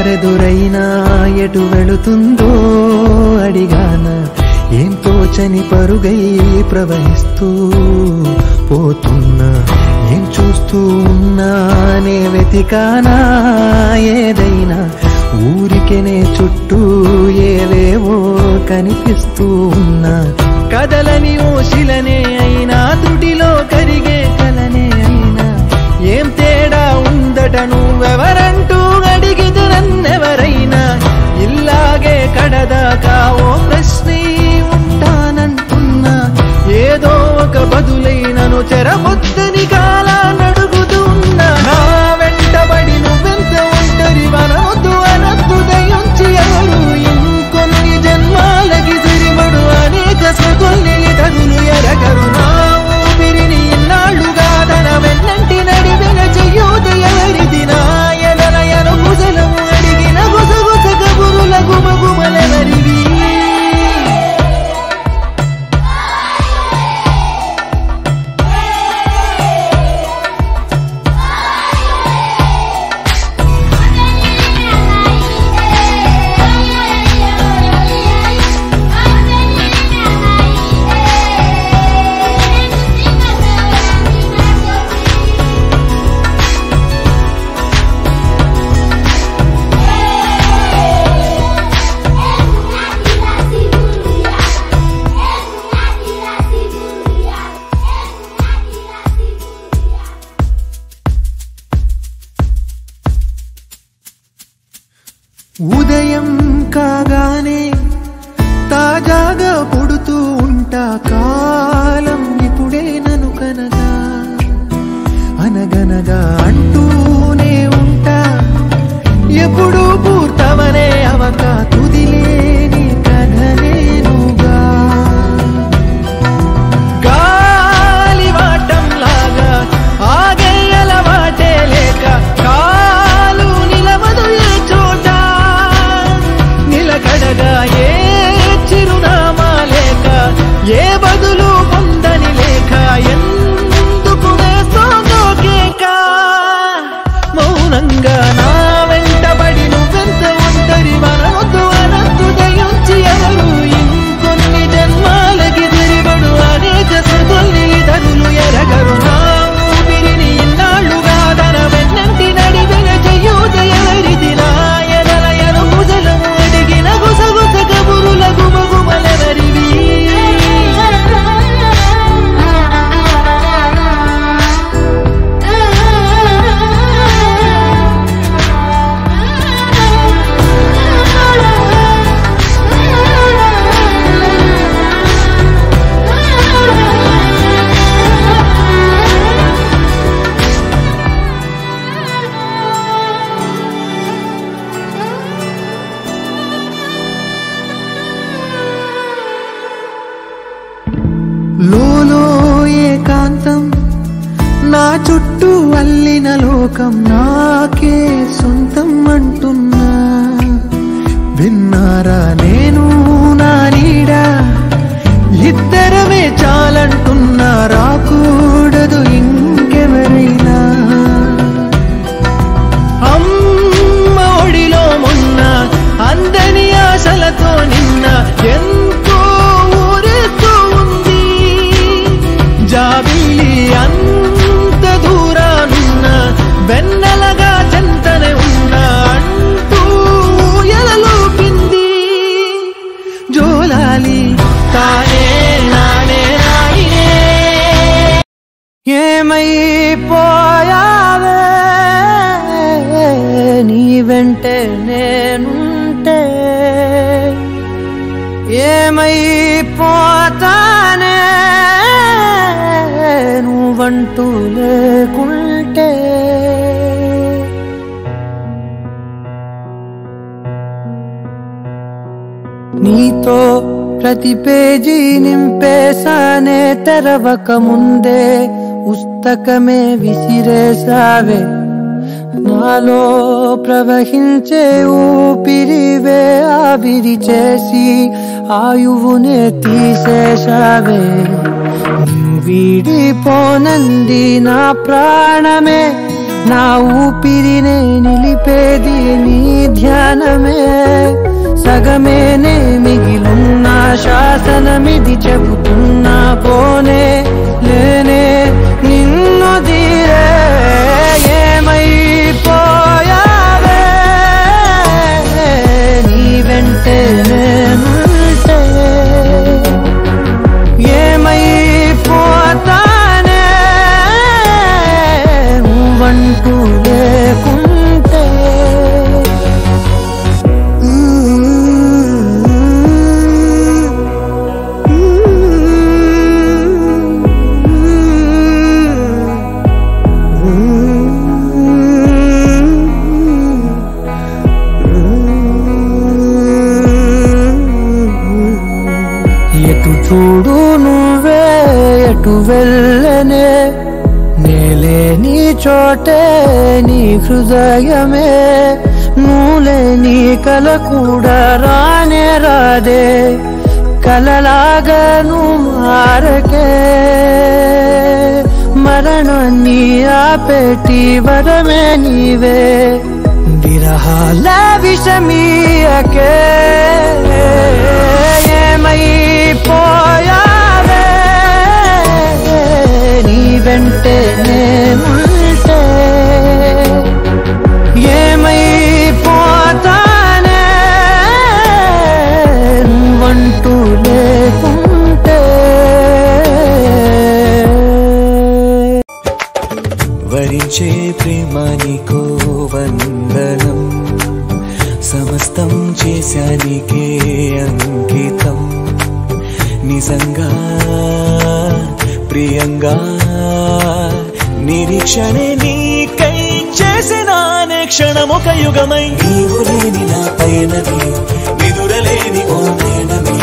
దారెదురైనా ఎటు వెళుతుందో అడిగాన ఏం తోచని పరుగై ప్రవహిస్తూ పోతున్నా ఏం చూస్తూ ఉన్నానే వెతికానా ఏదైనా ఊరికెనే చుట్టూ ఏవేవో కనిపిస్తూ ఉన్నా కదలని ఓశిలనే అయినా త్రుటిలో కరిగే కలనే అయినా ఏం తేడా ఉందట నువ్వెవరంటూ అడిగితే నన్నెవరైనా ఇల్లాగే కడదాకా ఓ ప్రశ్నే ఉంటానంటున్నా ఏదో ఒక బదులైనను చెరమొద్దని కాలానడుగుతూ ఉన్నా నా వెంటబడి నువ్వెంత ఒంటరి వనొద్దు అనద్దు దయించి ఎవరు ఇంకొన్ని జన్మాలకి సరిపడు అనేక స్మృతుల్ని తగులు ఎరగరు నా ఊపిరిని ఇన్నాళ్ళుగా తన వెన్నంటి నడివెన చెయ్యూత ఎవరిది నా ఎదరయను కుశలము అడిగిన గుసగుస కబురుల గుమగుమలెవరివి ఉదయం కాగానే తాజాగా పుడుతూ ఉంటా కాలం ఇప్పుడే నన్ను కనగా అనగనగా అంటూనే ఉంటా ఎప్పుడూ పూర్తవనే అవక తుదిలేని కథనేనుగా గాలివాటంలాగా ఆగే అలవాటే లేక కాలు నిలవదు ఏ చోట నిలకడగా ఏ చిరునామా లేక ఏ బదులు పొందని లేక ఎందుకు వేస్తోందో కేక మౌనంగా నా వెంటబడి నువ్వెంత ఒంటరి వనొద్దు అనద్దు దయించి ఎవరు ఇంకొన్ని జన్మాలకి తిరిగడు అనేక స్మృతుల్ని తగులు ఎరగరు నా ఊపిరిని ఇన్నాళ్ళుగా తన వెన్నంటి నడివెన చెయ్యూత ఎవరిది నా ఎదలయను కుశలము అడిగిన గుసగుస కబురుల గుమగుమలెవరివి లోలో ఏకాంతం నా చుట్టూ అల్లిన లోకం నాకే సొంతం అంటున్నా విన్నారా నేను నా నీడా ఇద్దరమే చాలంటున్నా రాకూడదు ఇంకెవరైనా అమ్మ ఒడిలో మొన్న అందని ఆశలతో నిన్న ఎంతో ఊరేస్తూ ఉంది జాబిల్లి అంత దూరానున్న వెన్నెలగా చెంతనే ఉన్నా అంటూ ఎలలోపింది జోలాలి తానే నానే నాయనే ఏమైపోయావే నీ వెంటే నేనుంటే ఏమైపోతానే నువ్వంటూ లేకుంటే నీతో ప్రతి పేజీ నింపేసానే తెరవక ముందే పుస్తకమే విసిరేసావే నాలో ప్రవహించే ఊపిరివే ఆవిరి చేసి ఆయువునే తీసేశావే వీడిపోనంది నా ప్రాణమే నా ఊపిరినే నిలిపేది నీ ధ్యానమే సగమేనే మిగిలున్న శాసనమిది చెబుతున్నా పోనే లేనే నిన్ను తీరే ఏమైపోయావే నీ వెంటే నేనుంటే ఏమైపోతానే నువ్వంటూ లేకుంటే ఎటు చూడు నువ్వే ఎటు వెళ్ళనే నేలే నీ చోటే నీ హృదయమే నువ్వులే నీ కల కూడా రానే రాదే కలలాగా నువ్వు మారకే మరణాన్ని ఆపేటి వరమే నీవే విరహాల విషమీయకే ఏమైపోయావే నీ వెంటే నేనుంటే ఏమైపోతానే నువ్వంటూ లేకుంటే వరించే ప్రేమ నీకో వందనం సమస్తం చేశానికే అంకితం నిజంగా ప్రియంగా నిరీక్షణే నీకై చేసిన క్షణమొక యుగమై నీవు లేని నా పయనమే నిదురలేని ఓ నయనమే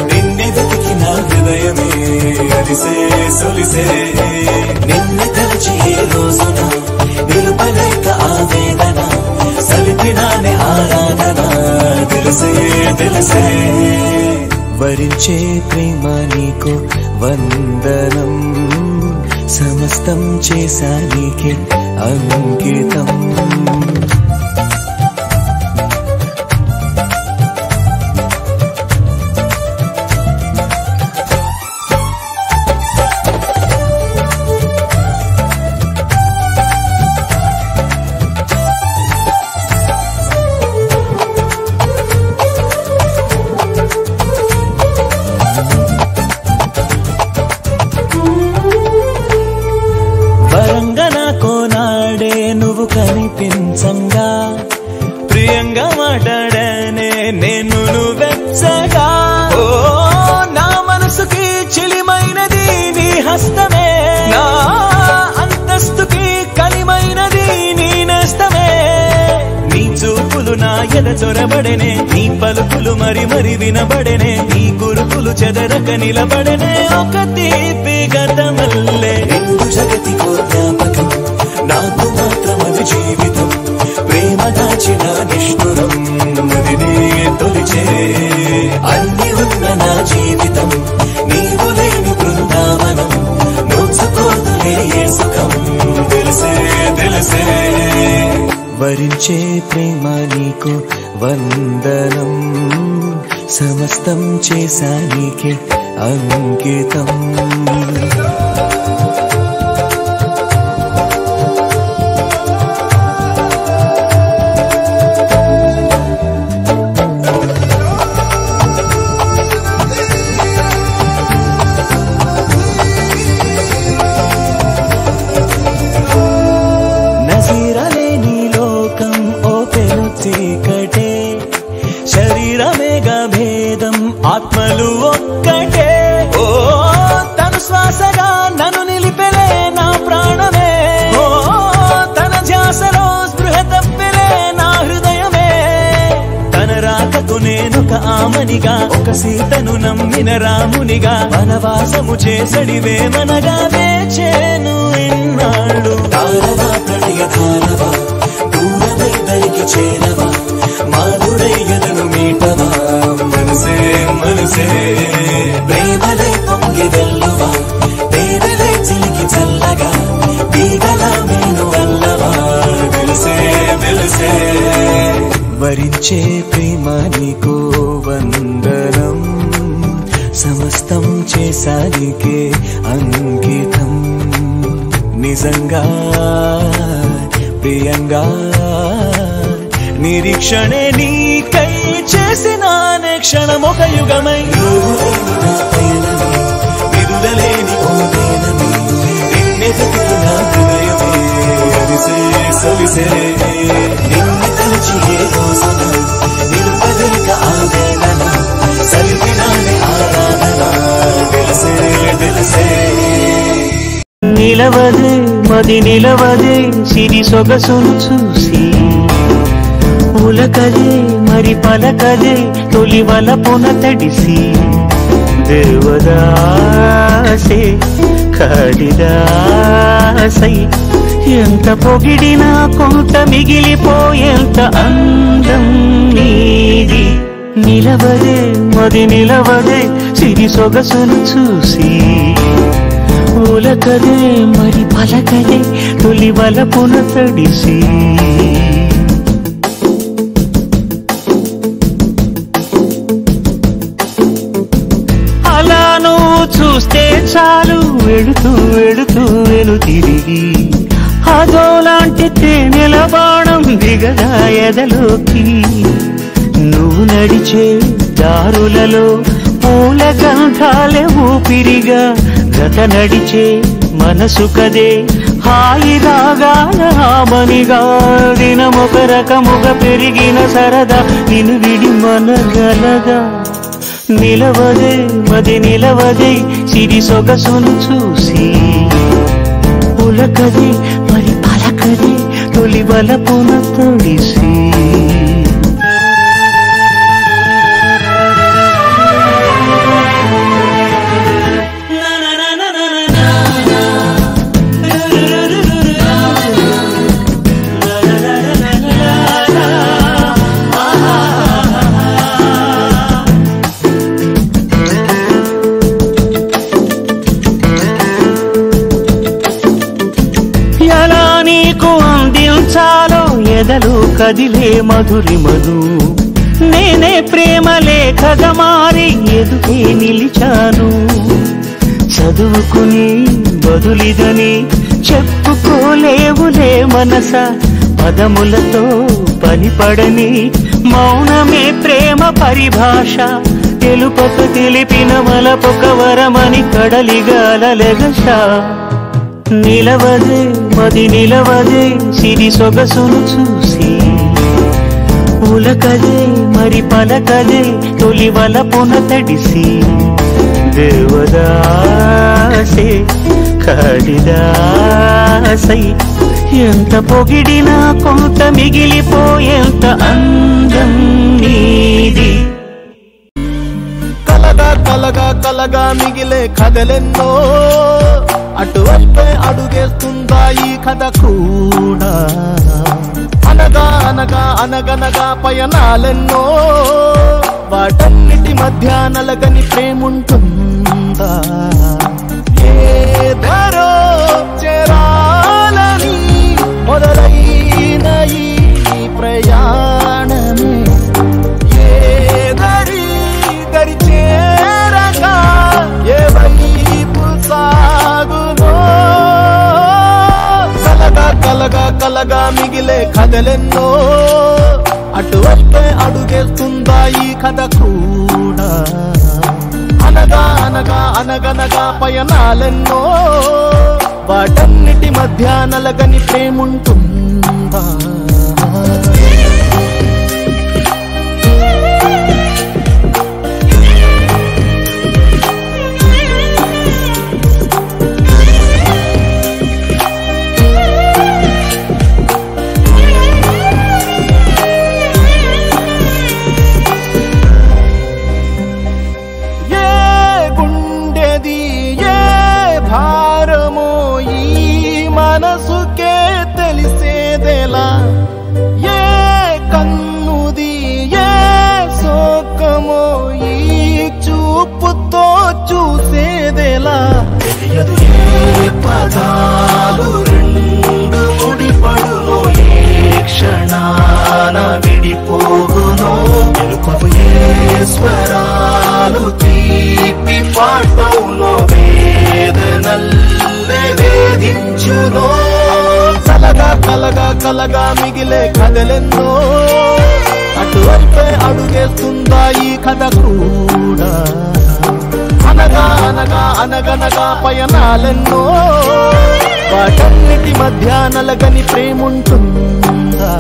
నిన్నే వెతికి నా హృదయమే అరిసే సొలిసే నిన్ను తలచి ఏ రోజున నిలుపలేక ఆవేదన సలిపినానే ఆరాధన తెలిసే తెలిసే వరించే ప్రేమ నీకు వందనం సమస్తం చేశానికే అంకితం కనిపించంగా ప్రియంగా మాట్లాడనే నేను వెచ్చగా ఓ నా మనసుకి చిలిమైనది నీ హస్తమే నా అంతస్తుకి కలిమైనది నీ నేస్తమే నీ చూపులు నా ఎద చొరబడనే నీ పలుకులు మరి మరి వినబడనే నీ గురుకులు చెదరక నిలబడనే ఒక తీపి గతమల్లే జగతికో జ్ఞాపకం నాకు మాత్రమది జీవితం ప్రేమ దాచిన నిష్ఠురం నదినే తొలిచే అన్ని ఉన్న నా జీవితం నీవు లేని బృందావనం నోచుకోదులే ఏ సుఖం తెలిసే తెలిసే వరించే ప్రేమ నీకు వందనం సమస్తం చేశానికే అంకితం చీకటే శరీరమేగా భేదం ఆత్మలు ఒక్కటే ఓ తను శ్వాసగా నన్ను నిలిపెలే నా ప్రాణమే ఓ తన ధ్యాసలో స్పృహ తప్పెలే నా హృదయమే తన రాకకు నేనొక ఆమనిగా ఒక సీతను నమ్మిన రామునిగా వనవాసము చేసడివే మనగా వేచేను ఎన్నాళ్ళు తారవా ప్రణయ ధారవా దూరమైదరికి చేరవా మాధురయ్యదను మీటవా మనసే మనసే ప్రేమలే పొంగి వెల్లువా పేదలే చిలికి చల్లగా తీగలా నేను వల్లవా భరించే ప్రేమ నీకో వందనం, సమస్తం చేసానికే అంకితం. నిజంగా ప్రియంగా నిరీక్షణే నీకై చేసిన క్షణం ఒక యుగమై విరుదలేని నిన్నెదుకుతున్న హృదయమే అలిసే సలిసే నిన్ను తలచి ఏ రోజున నిలుపగలిక ఆవేదన సలిపినాని ఆరాధన తెలిసే తెలిసే. నిలవదే మది నిలవదే సిరి సొగసును చూసి, ఉలకదే మరి పలకదే తొలి వలపున తడిసి, దేవదాసే కాళిదాసై ఎంత పొగిడినా కొంత మిగిలిపోయేంత అందం నీది. నిలవదే మది నిలవదే సిరి సొగసును చూసి, ఉలకదే మరి పలకదే తొలి వలపున తడిసి. అలా నువ్వు చూస్తే చాలు వెళుతూ వెళుతూ వెను తిరిగి, అదోలాంటి తేనెల బాణం దిగదా ఎదలోకి. నువ్వు నడిచే దారులలో పూల గంధాలే ఊపిరిగా, గత నడిచే మనసు కదే హాయి రాగాల హామనిగా. దినమొక రకముగా పెరిగిన సరదా నిన్ను విడి మనగలదా. నిలవదే మది నిలవదే సిరి సొగసును చూసి, ఉలకదే మరి పలకదే తొలి వలపున తడిసి. ఎదలు కదిలే మధురిమను నేనే ప్రేమ లేఖగా మారి ఎదుగే నిలిచాను. చదువుకుని బదులిదని చెప్పుకోలేవులే మనస, పదములతో పనిపడని మౌనమే ప్రేమ పరిభాష. తెలుపక తెలిపిన వలపొక వరమని కడలిగాలెగష. నిలవదే మది నిలవదే సిరి సొగసును చూసి, ఉలకదే మరి పలకదే తొలి వలపున తడిసి. దేవదాసే కాళిదాసై ఎంత పొగిడినా కొంత మిగిలిపోయేంత అందం నీది. కలగా కలగా కలగా మిగిలే కథలెన్నో, అటువైపే అడుగేస్తుందా ఈ కథ కూడా. అనగా అనగా అనగనగా పయనాలెన్నో, వాటన్నిటి మధ్య నలగని ప్రేముంటుందా. ఏదరో చేరాలని మొదలైన ఈ ప్రయాణమే ఏదరి దరి చేరగా ఏ వైపు సాగునో. కలగా కలగా కలగా మిగిలే కథలెన్నో, అటువైపే అడుగేస్తుందా ఈ కథ కూడా. అనగా అనగా అనగనగా పయనాలెన్నో, వాటన్నిటి మధ్య నలగని ప్రేముంటుందా. మనసుకే తెలిసేదేలా, ఏ కన్నుది ఏ సోకమో ఈ చూపుతో చూసేదేలా. తెలియదు ఏ పదాలు రెండు ముడిపడునో ఏ క్షణాన విడిపోవ స్వరాలు తీపి పాటంలో వేదనల్లే వేధించునో కలగా కలగా కలగా మిగిలే కథలెన్నో అటువైపే అడుగేస్తుందా ఈ కథ కూడా అనగా అనగా అనగనగా పయనాలెన్నో వాటన్నిటి మధ్య నలగని ప్రేముంటుందా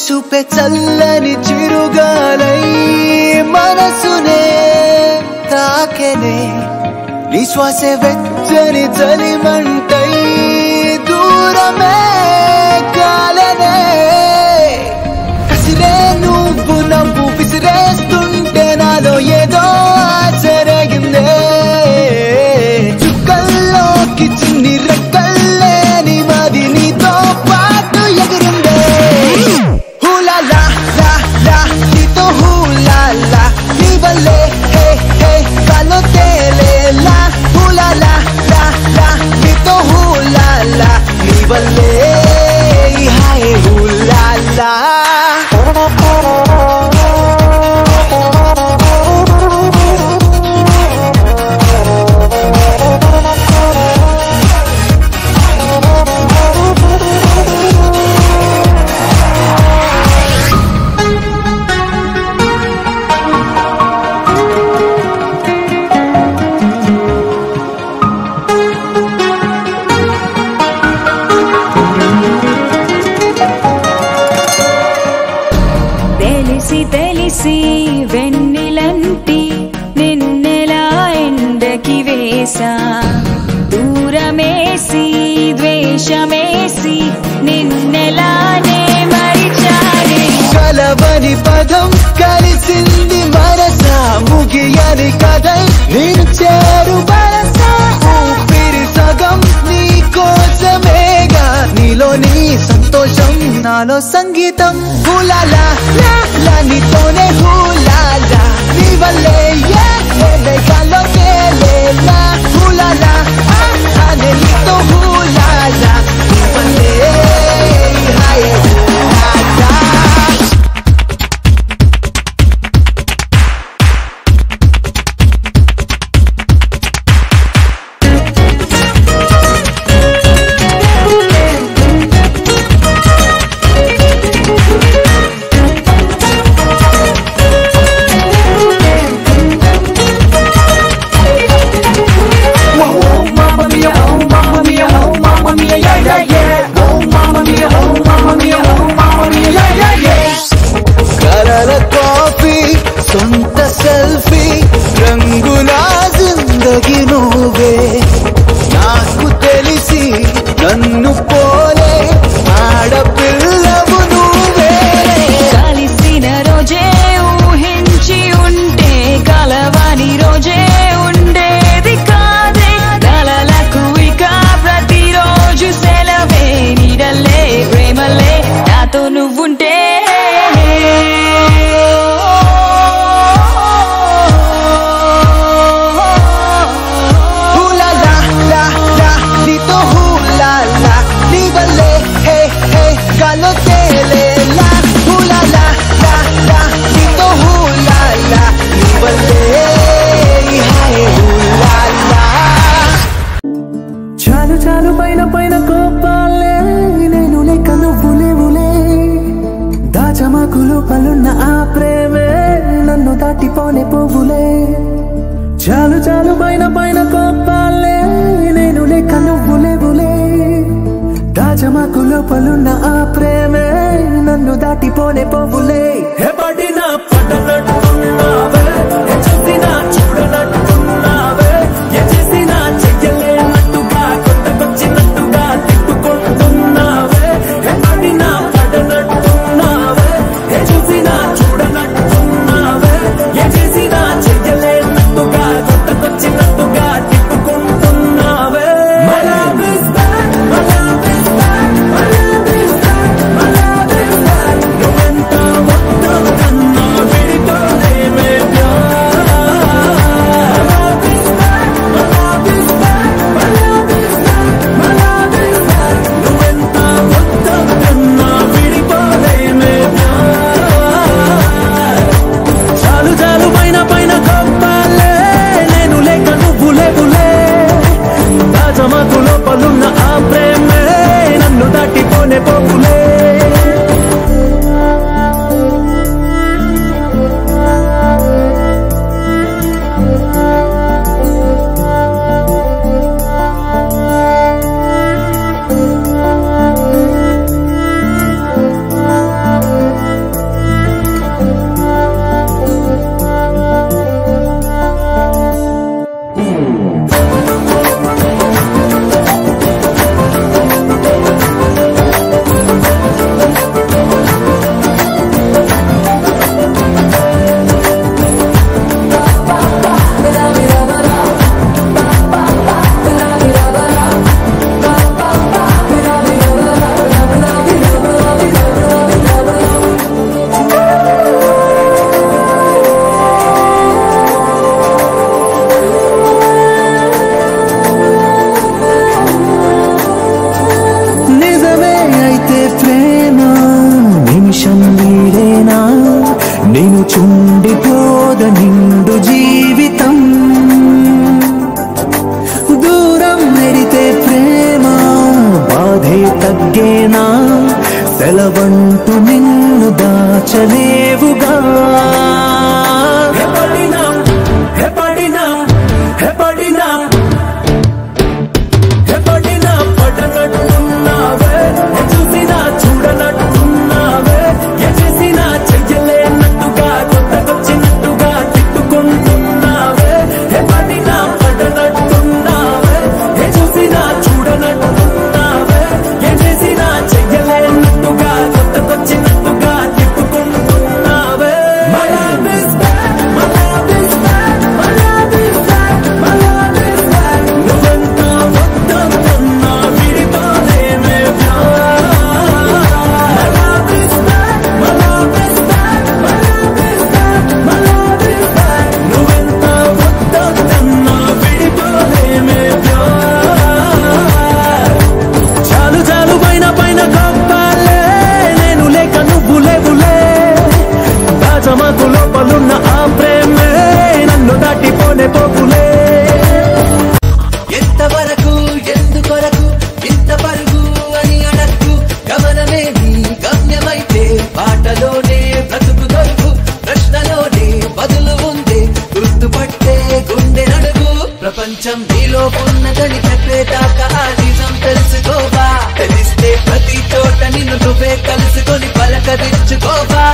చూపే చల్లని చిరుగాలై మనసునే తాకెనే నీ శ్వాసే వెచ్చని చలిమంటై దూరమే కాలనే కసిరే నువ్వు నవ్వు విసిరేస్తుంటే నాలో ఏదో ఆశ్చర్యగిందే చుక్కల్లోకి చిన్ని రెక్కల్లే నీ మది నీతో పాటు ఎగిరిందే హూలా లా లా లా నీతో హూలా లా నీ వల్లే హే హే కాలో తేలేలా హూలా లా లా లా నీతో హూలా లా నీ వల్లే హాయ్ హూలా లా తెలిసి వెన్నెలంటి నిన్నెలా ఎండకి వేసా దూరమేసి ద్వేషమేసి నిన్నెలానే మరిచానే కలవని పదం కలిసింది మనసా ముగియని కథై నేను చేరు మనసా ఊపిరి సగం నీ కోసమేగా నీలో నీ సంతోషం నాలో సంగీతం హూలాలా లా నీతోనే హూలాలా నీ వల్లే కాలో తేలేలా హూలాలా అనే నీతో హూలాలా నీ వల్లే హాయ్ హూలాలా సొంత సెల్ఫీ రంగుల జిందగీ నువ్వే నాకు తెలిసి నన్ను పోలే ఆడపిల్లవు నువ్వే కలిసిన రోజే ఊహించి ఉంటే కలవని రోజే ఉండేది కాదే కలలకు ఇక ప్రతిరోజు సెలవే నీడల్లే ప్రేమలే నాతో నువ్వుంటే చాలు చాలు పైన పైన కోపాలే నేను లేక నువ్వు లేవులే దాచమాకులు పలున్న ఆ ప్రేమే నన్ను దాటిపోనే పోవులే చాలు చాలు పైన పైన కోపాలే నేను లేక నువ్వు లేవులే దాచమాకులు పలున్న ఆ ప్రేమే నన్ను దాటిపోనే పోవులే పడినా పడనట్టున్నావే చూసినా చూడనట్టున్నావే చేసినా చెయ్యలేనట్టుగా కొత్తకొచ్చినట్టుగా తిప్పుకుంటున్నావే పడినా పడనట్టున్నావే చూసినా చూడనట్టున్నావే చేసినా చెయ్యలేనట్టుగా కొత్తకొచ్చినట్టుగా తిప్పుకుంటున్నావే నువ్వెంత చుండిపోద నిండు జీవితం దూరం మెరితే ప్రేమ బాధే తగ్గేనా సెలవంటూ నిన్ను దాచలేవుగా లోపలున్న ఆ ప్రేమే నన్ను దాటిపోనే పోకులే ఎంతవరకు ఎందుకొరకు ఇంత పరుగు అని అడక్కు గమనమే నీ గమ్యమైతే పాటలోనే బ్రతుకు దొరుకు ప్రశ్నలోనే బదులు ఉందే గుర్తుపట్టే గుండె నడుగు ప్రపంచం నీలో ఉన్నదని చెప్పేదాకా ఆ నిజం తెలుసుకోవా తెలిస్తే ప్రతి చోట నిన్ను నువ్వే కలుసుకొని పలకరించుకోవా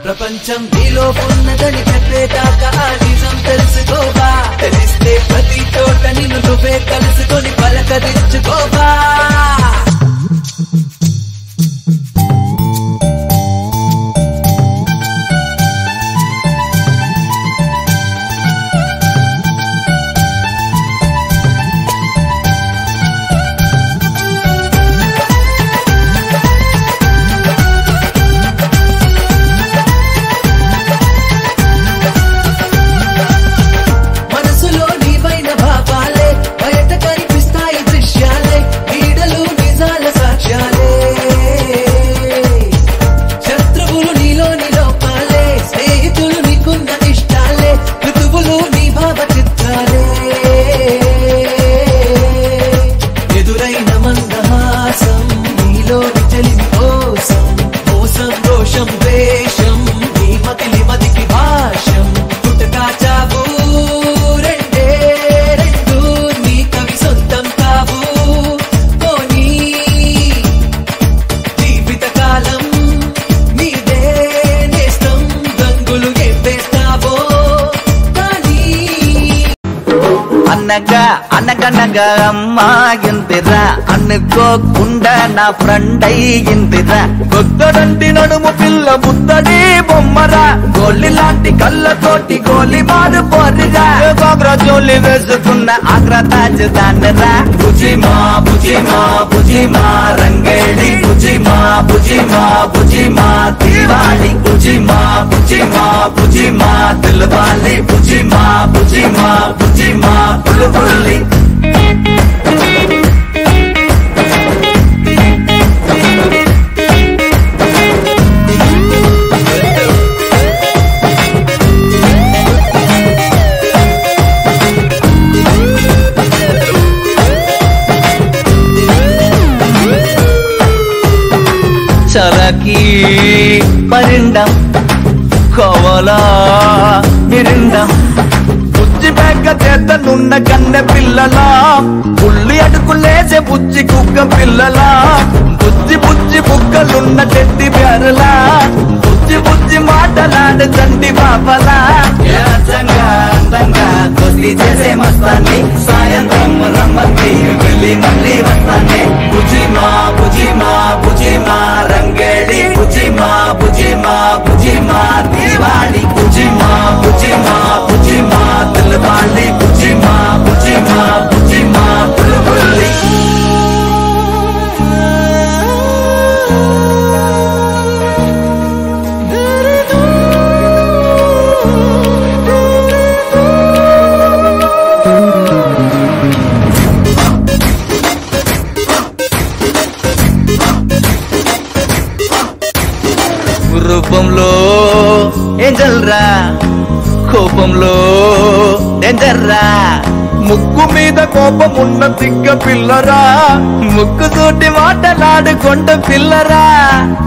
ప్రపంచం నీలో ఉన్నదని చెప్పేదాకా ఆ నిజం తెలుసుకోవా తెలిస్తే ప్రతి చోట నిన్ను నువ్వే కలుసుకొని పలకరించుకోవా మనసులో నీవైన భావాలే బయట కనిపిస్తాయి దృశ్యాలే నీడలు నిజ అనగా అనగనగా అమ్మాయిందిరా అనుకోకుండా నా ఫ్రెండ్ అయ్యిందిరా కొత్తడంటి నడుము పిల్ల బుత్తడి బొమ్మరా గోలి లాంటి కళ్ళతోటి గోలి మారు పోరిరా గోగ్ర జోలి వేసుకున్న ఆగ్రా తాజ్ దాన్నరా బుజిమా బుజిమా బుజిమా రంగేడి బుజిమా బుజిమా బుజిమా దివాళి బుజిమా బుజిమా బుజిమా దిల్వాలి బుజిమా బుజిమా బుజిమా బుల్బుల్లి చలకి పరిణం కోవలా మిరిండం బుజ్జి బెగ్గ చేతనున్న కన్నె పిల్లలా పుల్లి అడుగులేసే బుజ్జి కుక్క పిల్లలా బుజ్జి బుజ్జి బుక్కలున్న చెట్టి బెరలా బుజ్జి బుజ్జి మాటలాడే చంటి బాబలా అందంగా కొద్ది చేసే మస్తాన్ని సాయంత్రం రమ్మని వెళ్ళి మళ్ళీ వస్తానే బుజిమా బుజిమా బుజిమా రంగేడి బుజిమా బుజిమా బుజిమా దివాళి బుజిమా బుజిమా బుజిమా దిల్వాళి బుజిమా బుజిమా బుజిమా బుల్బుల్లి రూపంలో ఏంజల్రా కోపంలో డేంజర్రా ముక్కు మీద కోపం ఉన్న తిక్క పిల్లరా ముక్కు తోటి మాటలాడుకుంట పిల్లరా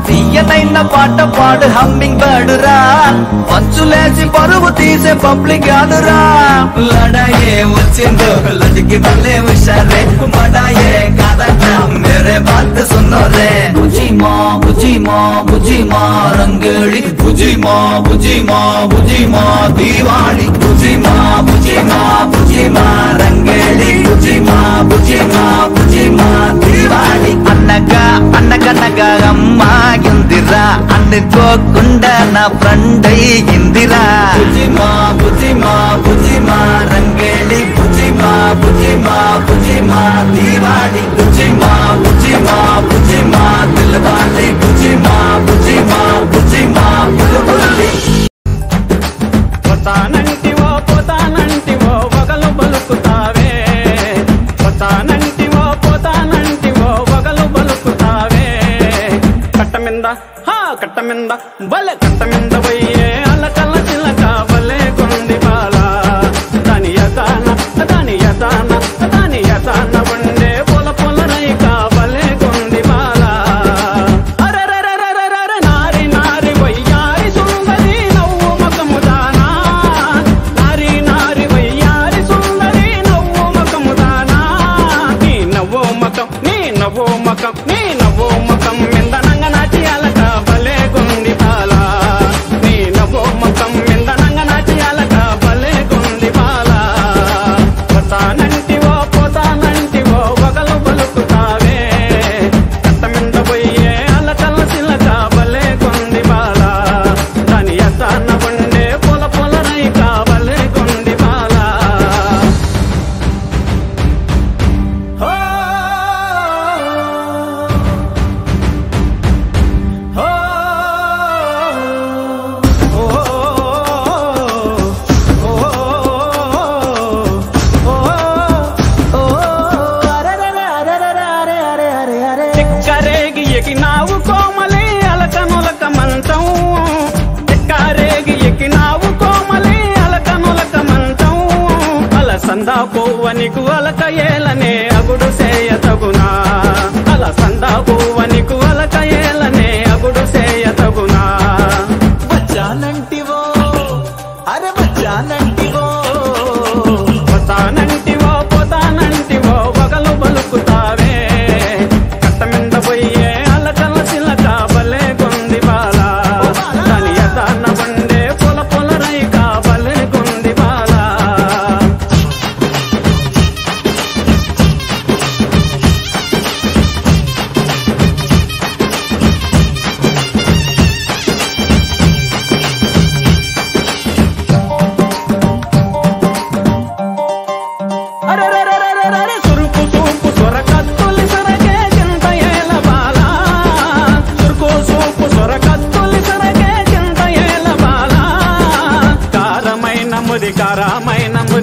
తీయనైన పాట పాడు హమ్మింగ్ బర్డురా పంచులేసి పరువు తీసే పబ్లిక్ గాడురా లడాయే వచ్చిందో లడికి మళ్ళీ హుషారే మడాయే కాదట మేరే బాత్ సున్నో రే బుజిమా బుజిమా బుజిమా రంగేడి బుజిమా బుజిమా బుజిమా దివాళి బుజిమా బుజిమా బుజిమా రంగేడి బుజిమా బుజిమా బుజిమా దివాళి అనగా అనగనగా అమ్మాయిందిరా అనుకోకుండా నా ఫ్రెండ్ అయ్యిందిరా బుజిమా బుజిమా బుజిమా రంగేడి బుజిమా బుజిమా బుజిమా దివాళి బుజిమా బుజిమా బుజిమా దిల్వాళి బుజిమా బుజిమా బుజిమా బుల్బుల్లి పోతానంటివో పోతానంటివో వగలు బలుకుతావే పోతానంటివో పోతానంటివో వగలు బలుకుతావే కట్టమింద బలె కట్టమింద పోయే అలకల చిలక బలే కొంది బాల దాని యదాన వండే పొల పొల రైక బలే కొంది బాల నారి నారి వయ్యారి సుందరి నవ్వు మకముదానా నారి నారి వయ్యారి సుందరి నవ్వు మకముదానా నీ నవ్వు మకం మిందనంగ నాటి అలక బలే కొంది బాల నీ నవ్వు మకం మిందనంగ నాటి అలక బలే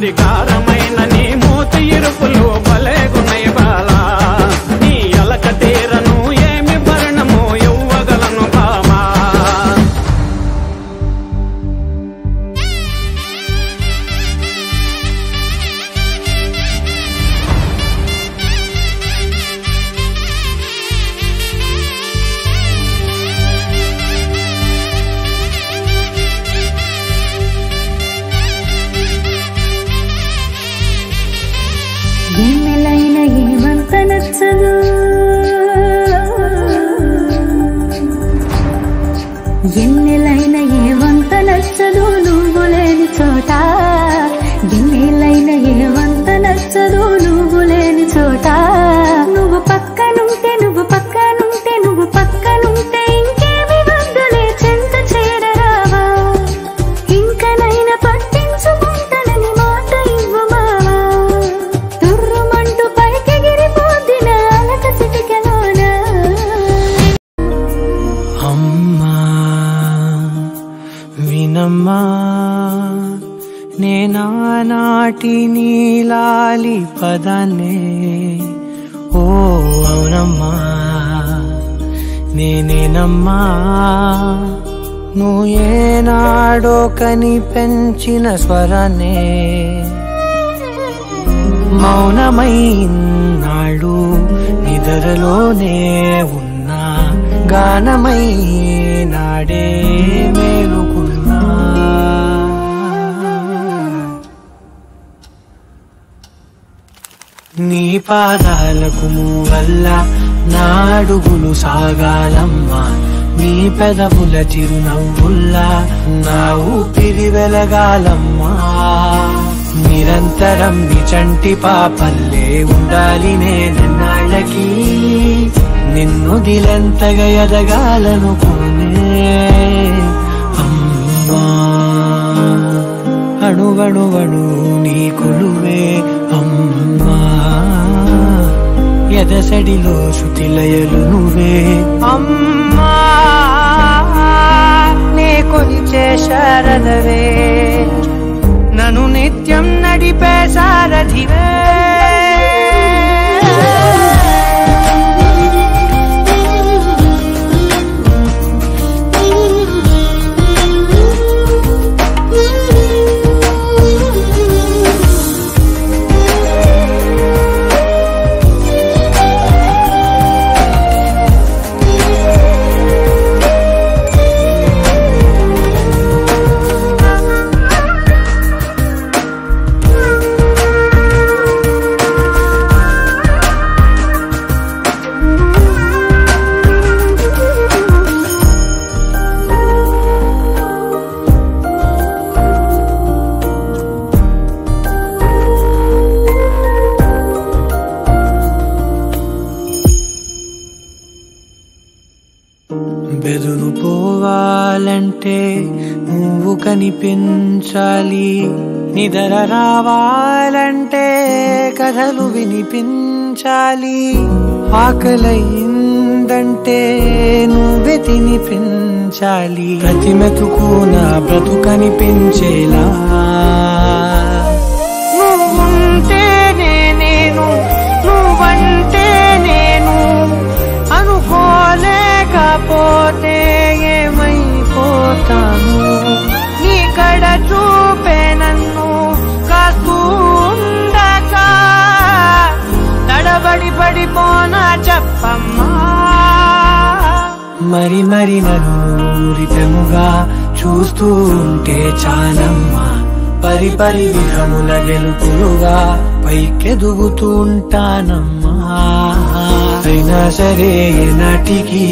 ఉంది కారమైన నీ మూతి ఇరుపులు భలేగున్నాయి బాలా నీ అలక తీరను ఏమి భరణము ఇవ్వగలను బామా ఎన్నెలైన ఏమంత నచ్చదు ఎన్నెలైన ఏమంత నచ్చదు నువ్వు లేని చోట ఎన్నెలైన ఏమంత నచ్చదు నువ్వు లేని చోట నువ్వు పక్కనుంటే నువ్వు పక్కనుంటే నువ్వు పక్కనుంటే ఇంకేమి వద్దులే చెంత చేరరావా ఇంకనైనా పట్టించుకుంటానని మాట ఇవ్వు మావా తుర్రుమంటూ పైకెగిరిపోద్దిన అలక చిటికెలోన అమ్మా వినమ్మా నేనానాటి నీలాలి పదాన్నే ఓ అవునమ్మా నేనేనమ్మా నువ్వు ఏనాడో కని పెంచిన స్వరాన్నే మౌనమైనాడు నిద్రలోనే ఉన్నా గానమై నాడే మేలుకున్నా నీ పాదాలకు వల్ల నా అడుగులు సాగాలమ్మా నీ పెదవుల చిరునవ్వుల్లా నా ఊపిరి వెలగాలమ్మా నిరంతరం నీ చంటి పాపల్లే ఉండాలి నేనన్నాళ్ళకి నిన్ను దిలెంతగా ఎదగాలనుకోనే అమ్మా అణువణువణు నీ కొలువే అమ్మా ఎదసడిలో శృతిలయలు నువ్వే అమ్మా నే కొలిచే శారదవే నన్ను నిత్యం నడిపే సారథివే బెదురు పోవాలంటే నువ్వు కనిపించాలి నిద్ర రావాలంటే కథలు వినిపించాలి ఆకలైందంటే నువ్వే తినిపించాలి ప్రతి మెతుకు నా బ్రతుకనిపించేలా నువ్వుంటేనే నేను నువ్వంటే నేను అనుకోలేకపోతే ఏమైపోతాను నీ కడ చూపే నన్ను కాస్తూ ఉండగా తడబడి పడిపోనా చెప్పమ్మా మరి మరి నన్ను చూస్తూ ఉంటే చాలమ్మా పరి పరి విధముల గెలుపులుగా పైకెదుగుతూ ఉంటానమ్మా అయినా సరే నాటికి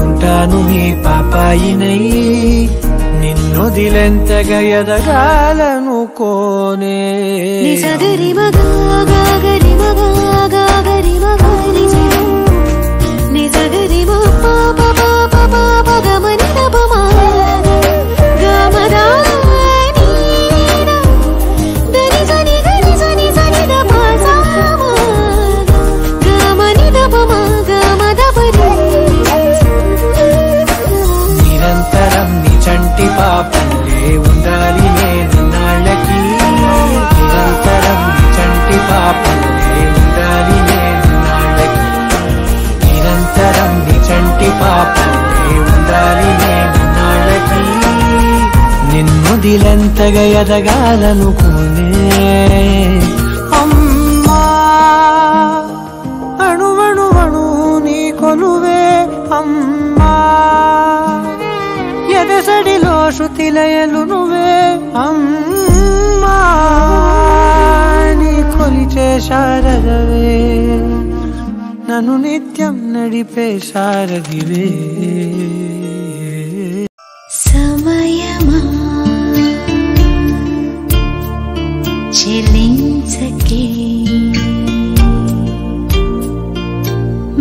ఉంటాను నీ పాపాయినై నిన్నొదిలెంతగా ఎదగాలనుకోనే నిజగరి మగా గాగరి మగా గాగరి మగా నిజగరి మా పాప పాప పాప గమని దపమా గమదా దని జని గని జని జని దప సామా గమని దపమా గమదపరి నిరంతరం నీ చంటి పాపల్లే ఉండాలి నేను నాళ్ళకి దిలెంతగా ఎదగాలనుకోనే అమ్మా అణువణువణు నీ కొలువే అమ్మా ఎదసడిలో శృతిలయలు నువ్వే అమ్మా నీ కొలిచే శారదవే నన్ను నిత్యం నడిపే శారదివే సమయమా చెలించకే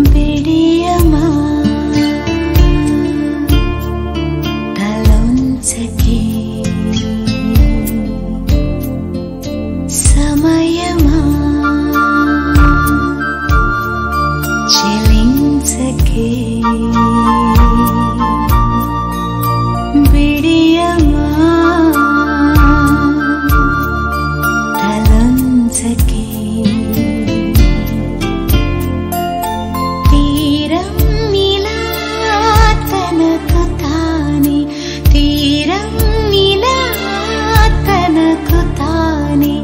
బిడియమా తలొంచకే సమయమా చెలించకే బిడియమా తలంచకే తీరం ఇలా తనకు తానే తీరం ఇలా తనకు తానే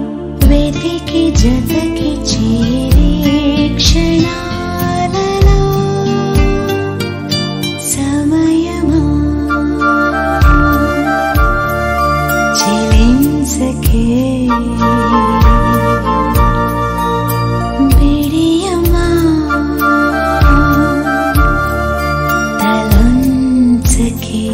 వెతికి జతకి చేరే క్షణాలలో సమయమా చెలించకే బిడియమా తలంచకే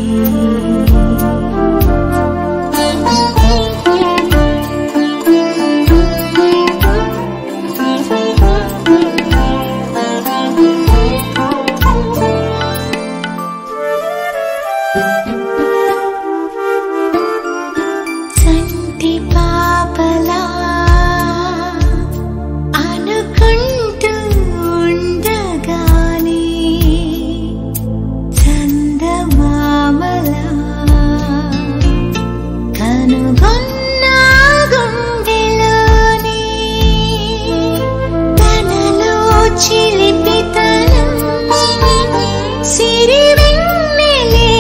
సంటి పాపలా అనుకుంటూ ఉండగానే చందమామలా కనుగొన్న గుండెలోనే తనలో చిలిపితనం సిరివెన్నెలే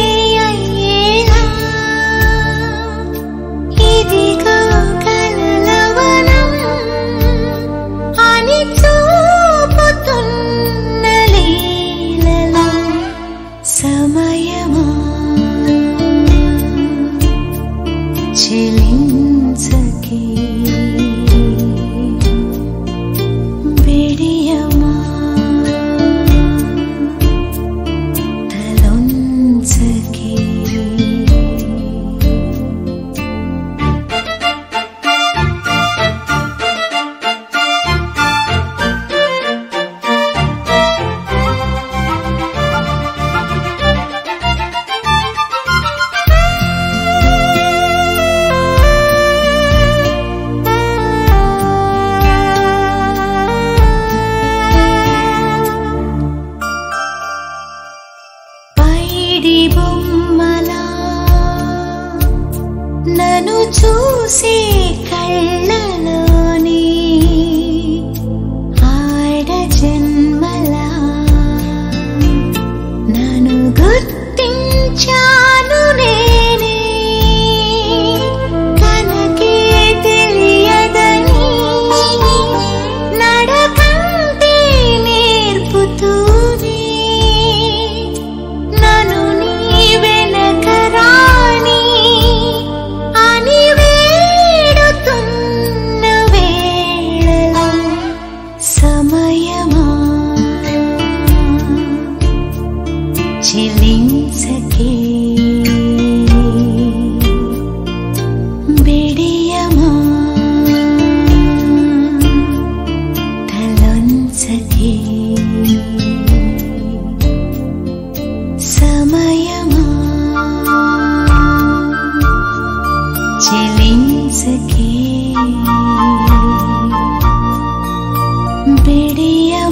అయ్యేలా ఇదిగో కలలవనం అని చూపుతున్న లీలలో సమయమా చెలించకే బిడియమా తలొంచకే పైడి బొమ్మలా నన్ను చూసే కళ్ళలోని ఆడ జన్మలా నన్ను గుర్తించాను నేనే కనకే తెలియదని నడకంటే నేర్పుతూనే నన్ను నీ వెనక రాని అని వేడుతున్న వేళలో సమయమా చెలించకే బిడియమా తలొంచకే సమయమా చెలించకే బిడియమా